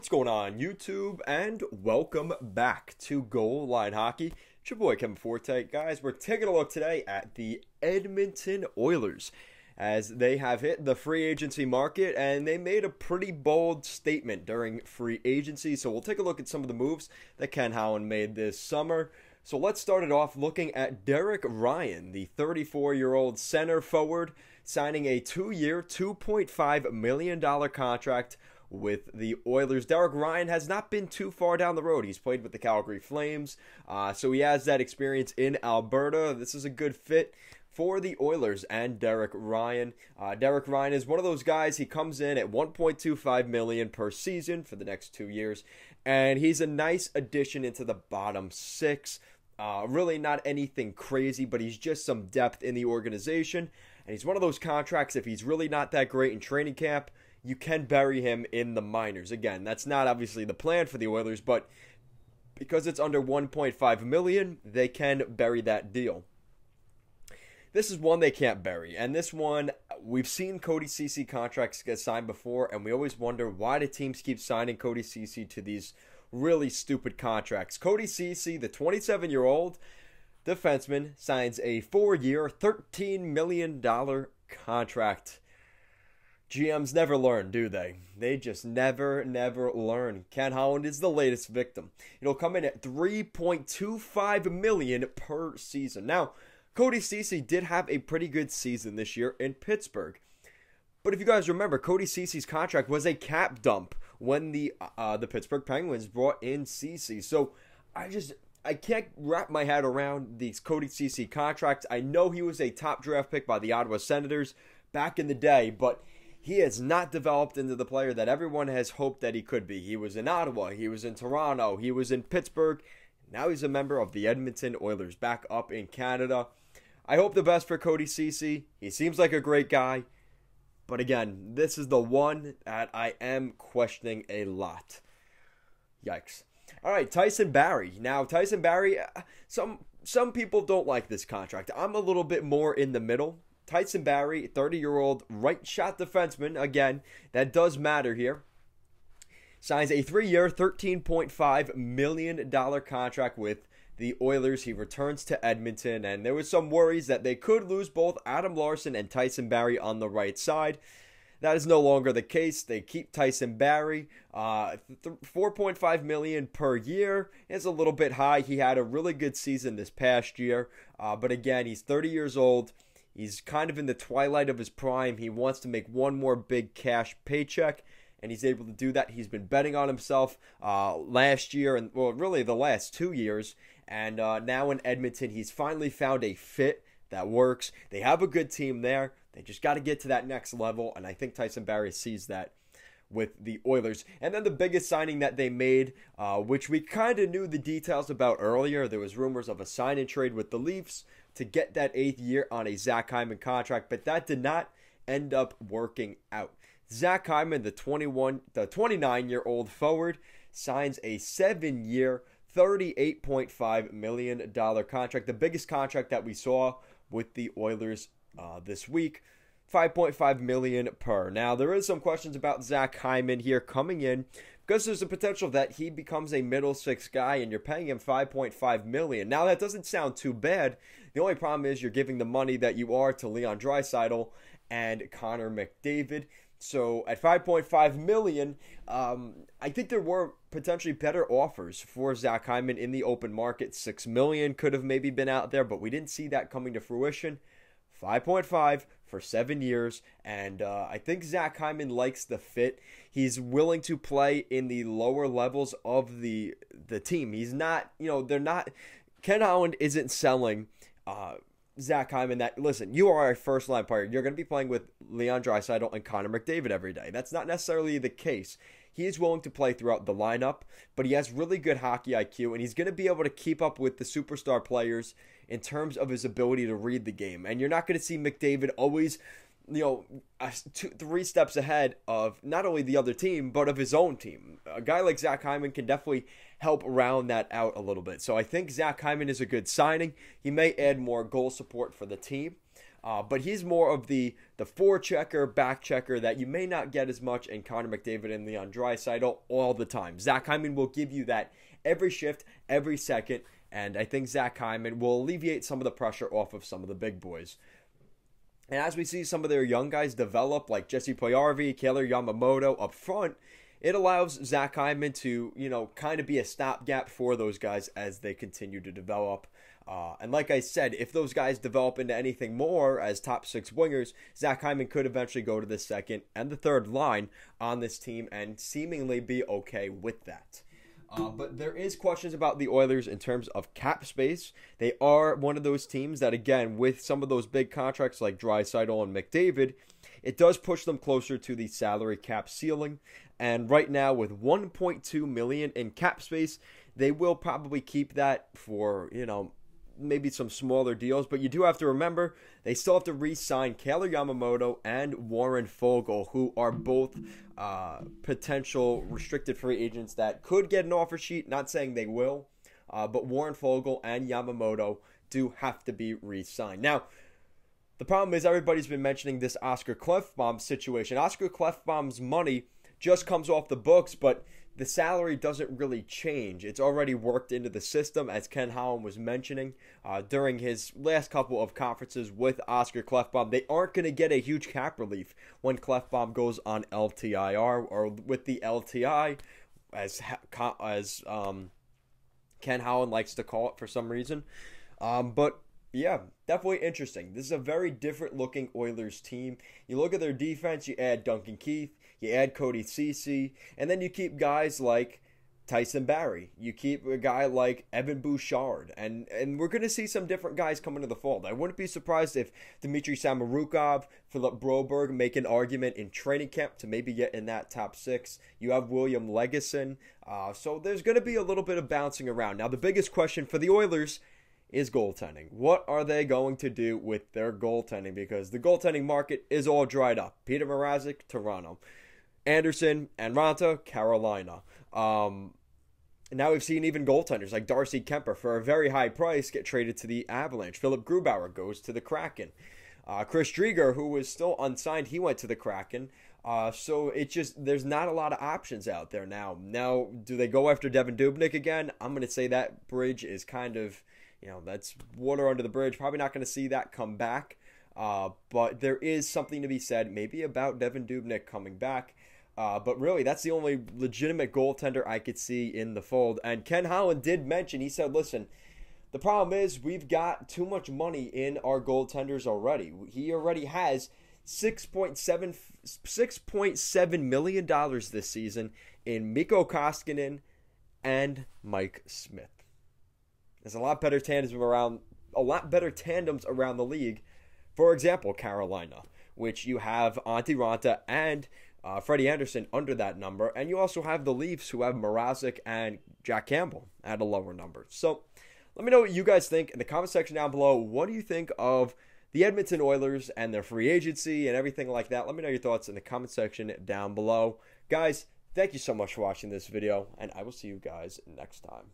What's going on, YouTube? And welcome back to Goal Line Hockey. It's your boy Kevin Forte. Guys, we're taking a look today at the Edmonton Oilers as they have hit the free agency market, and they made a pretty bold statement during free agency. So we'll take a look at some of the moves that Ken Holland made this summer. So let's start it off looking at Derek Ryan, the 34-year-old center forward, signing a 2-year, $2.5 million contract with the Oilers. Derek Ryan has not been too far down the road. He's played with the Calgary Flames, so he has that experience in Alberta. This is a good fit for the Oilers and Derek Ryan. Derek Ryan is one of those guys. He comes in at $1.25 million per season for the next 2 years, and he's a nice addition into the bottom six. Really not anything crazy, but he's just some depth in the organization, and he's one of those contracts, if he's really not that great in training camp, you can bury him in the minors. Again, that's not obviously the plan for the Oilers, but because it's under $1.5 million, they can bury that deal. This is one they can't bury, and this one, we've seen Cody Ceci contracts get signed before, and we always wonder why do teams keep signing Cody Ceci to these really stupid contracts. Cody Ceci, the 27-year-old defenseman, signs a 4-year, $13 million contract. GMs never learn, do they? They just never learn. Ken Holland is the latest victim. It'll come in at $3.25 million per season. Now, Cody Ceci did have a pretty good season this year in Pittsburgh. But if you guys remember, Cody Ceci's contract was a cap dump when the Pittsburgh Penguins brought in Ceci. So I can't wrap my head around these Cody Ceci contracts. I know he was a top draft pick by the Ottawa Senators back in the day, but he has not developed into the player that everyone has hoped that he could be. He was in Ottawa, he was in Toronto, he was in Pittsburgh. Now he's a member of the Edmonton Oilers back up in Canada. I hope the best for Cody Ceci. He seems like a great guy. But again, this is the one that I am questioning a lot. Yikes. All right, Tyson Barrie. Now, Tyson Barrie, some people don't like this contract. I'm a little bit more in the middle. Tyson Barrie, 30-year-old right shot defenseman, again, that does matter here, signs a 3-year, $13.5 million contract with the Oilers. He returns to Edmonton, and there was some worries that they could lose both Adam Larsson and Tyson Barrie on the right side. That is no longer the case. They keep Tyson Barrie. $4.5 million per year is a little bit high. He had a really good season this past year, but again, he's 30 years old. He's kind of in the twilight of his prime. He wants to make one more big cash paycheck, and he's able to do that. He's been betting on himself last year, and well, really the last 2 years. And now in Edmonton, he's finally found a fit that works. They have a good team there. They just got to get to that next level, and I think Tyson Barrie sees that with the Oilers. And then the biggest signing that they made, which we kind of knew the details about earlier. There was rumors of a sign and trade with the Leafs to get that 8th year on a Zach Hyman contract, but that did not end up working out. Zach Hyman, the 29-year-old forward, signs a 7-year, $38.5 million contract, the biggest contract that we saw with the Oilers this week. $5.5 million per. Now, there is some questions about Zach Hyman here coming in because there's a potential that he becomes a middle six guy and you're paying him $5.5 million. Now, that doesn't sound too bad. The only problem is you're giving the money that you are to Leon Draisaitl and Connor McDavid. So at $5.5 million, I think there were potentially better offers for Zach Hyman in the open market. $6 million could have maybe been out there, but we didn't see that coming to fruition. 5.5 for 7 years, and I think Zach Hyman likes the fit. He's willing to play in the lower levels of the team. He's not, they're not, Ken Holland isn't selling Zach Hyman that, listen, you are a first-line player. You're going to be playing with Leon Draisaitl and Connor McDavid every day. That's not necessarily the case. He is willing to play throughout the lineup, but he has really good hockey IQ, and he's going to be able to keep up with the superstar players in terms of his ability to read the game. And you're not going to see McDavid always, 3 steps ahead of not only the other team, but of his own team. A guy like Zach Hyman can definitely help round that out a little bit. So I think Zach Hyman is a good signing. He may add more goal support for the team. But he's more of the forechecker, back checker that you may not get as much in Connor McDavid and Leon Draisaitl all the time. Zach Hyman will give you that every shift, every second, and I think Zach Hyman will alleviate some of the pressure off of some of the big boys. And as we see some of their young guys develop, like Jesse Puljujarvi, Kailer Yamamoto up front, it allows Zach Hyman to, kind of be a stopgap for those guys as they continue to develop. And like I said, if those guys develop into anything more as top six wingers, Zach Hyman could eventually go to the second and the third line on this team and seemingly be okay with that. But there is questions about the Oilers in terms of cap space. They are one of those teams that, again, with some of those big contracts like Draisaitl and McDavid, it does push them closer to the salary cap ceiling. And right now, with $1.2 million in cap space, they will probably keep that for, maybe some smaller deals. But you do have to remember, they still have to re-sign Kailer Yamamoto and Warren Foegele, who are both potential restricted free agents that could get an offer sheet. Not saying they will, but Warren Foegele and Yamamoto do have to be re-signed. Now, the problem is everybody's been mentioning this Oscar Klefbom situation. Oscar Klefbom's money just comes off the books, but the salary doesn't really change. It's already worked into the system, as Ken Holland was mentioning during his last couple of conferences with Oscar Klefbom. They aren't going to get a huge cap relief when Klefbom goes on LTIR, or with the LTI, as Ken Holland likes to call it for some reason. But yeah, definitely interesting. This is a very different looking Oilers team. You look at their defense, you add Duncan Keith, you add Cody Ceci, and then you keep guys like Tyson Barrie. You keep a guy like Evan Bouchard. And we're going to see some different guys come into the fold. I wouldn't be surprised if Dmitry Samorukov, Philip Broberg make an argument in training camp to maybe get in that top six. You have William Legason. So there's going to be a little bit of bouncing around. Now, the biggest question for the Oilers is goaltending. What are they going to do with their goaltending? Because the goaltending market is all dried up. Peter Mrazek, Toronto. Anderson and Ranta, Carolina. Now we've seen even goaltenders like Darcy Kemper for a very high price get traded to the Avalanche. Philip Grubauer goes to the Kraken. Chris Driedger, who was still unsigned, he went to the Kraken. So it's just, there's not a lot of options out there now. Now, do they go after Devan Dubnyk again? I'm going to say that bridge is kind of, that's water under the bridge. Probably not going to see that come back. But there is something to be said maybe about Devan Dubnyk coming back. But really, that's the only legitimate goaltender I could see in the fold. And Ken Holland did mention, he said, listen, the problem is we've got too much money in our goaltenders already. He already has $6.7 million this season in Mikko Koskinen and Mike Smith. There's a lot better tandems around the league. For example, Carolina, which you have Antti Ranta and Freddie Anderson under that number, and you also have the Leafs, who have Mrazek and Jack Campbell at a lower number. So let me know what you guys think in the comment section down below. What do you think of the Edmonton Oilers and their free agency and everything like that? Let me know your thoughts in the comment section down below. Guys, thank you so much for watching this video, and I will see you guys next time.